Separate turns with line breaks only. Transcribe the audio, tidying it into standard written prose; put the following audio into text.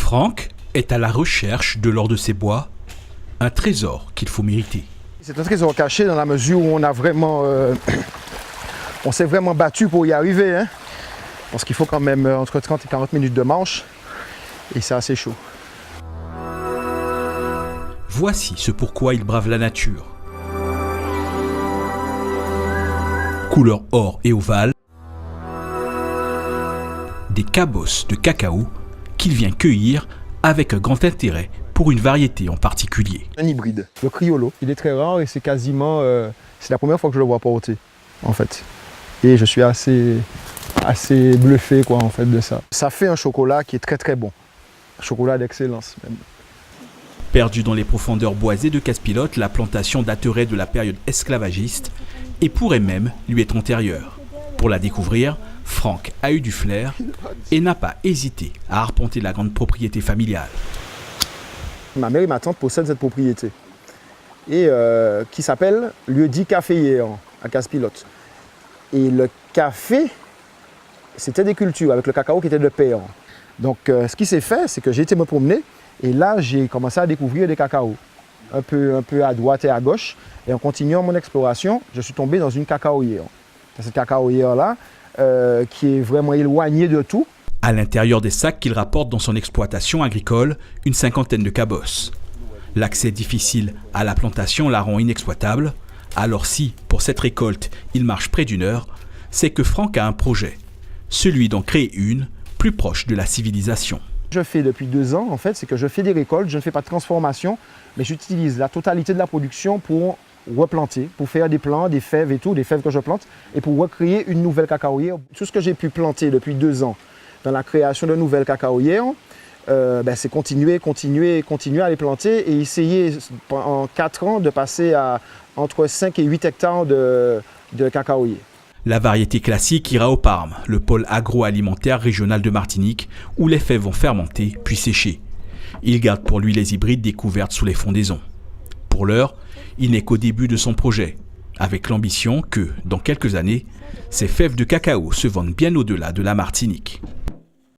Franck est à la recherche de l'or de ces bois, un trésor qu'il faut mériter.
C'est un trésor caché dans la mesure où on a vraiment, on s'est vraiment battu pour y arriver, hein, parce qu'il faut quand même entre 30 et 40 minutes de marche et c'est assez chaud.
Voici ce pourquoi il brave la nature. Couleur or et ovale, des cabosses de cacao qu'il vient cueillir avec un grand intérêt pour une variété en particulier.
Un hybride, le Criollo. Il est très rare et c'est quasiment, c'est la première fois que je le vois porter, en fait. Et je suis assez bluffé, quoi, en fait, de ça. Ça fait un chocolat qui est très très bon. Un chocolat d'excellence, même.
Perdu dans les profondeurs boisées de Casse-Pilote, la plantation daterait de la période esclavagiste et pourrait même lui être antérieure. Pour la découvrir, Franck a eu du flair et n'a pas hésité à arpenter la grande propriété familiale.
Ma mère et ma tante possèdent cette propriété et qui s'appelle Lieu-dit Café à Casse-Pilote. Et le café, c'était des cultures avec le cacao qui était de pair. Donc ce qui s'est fait, c'est que j'ai été me promener et là j'ai commencé à découvrir des cacaos, un peu à droite et à gauche. Et en continuant mon exploration, je suis tombé dans une cacaoyère. Cette cacaoyère-là, qui est vraiment éloignée de tout.
À l'intérieur des sacs qu'il rapporte dans son exploitation agricole, une cinquantaine de cabosses. L'accès difficile à la plantation la rend inexploitable. Alors si, pour cette récolte, il marche près d'une heure, c'est que Franck a un projet, celui d'en créer une plus proche de la civilisation.
Je fais depuis 2 ans, en fait, c'est que je fais des récoltes, je ne fais pas de transformation, mais j'utilise la totalité de la production pour replanter, pour faire des plants, des fèves et tout, des fèves que je plante, et pour recréer une nouvelle cacaoyère. Tout ce que j'ai pu planter depuis 2 ans dans la création de nouvelles cacaoyères, c'est continuer à les planter et essayer en 4 ans de passer à entre 5 et 8 hectares de cacaoyers.
La variété classique ira au Parme, le pôle agroalimentaire régional de Martinique, où les fèves vont fermenter puis sécher. Il garde pour lui les hybrides découvertes sous les fondaisons. Pour l'heure, il n'est qu'au début de son projet, avec l'ambition que, dans quelques années, ces fèves de cacao se vendent bien au-delà de la Martinique.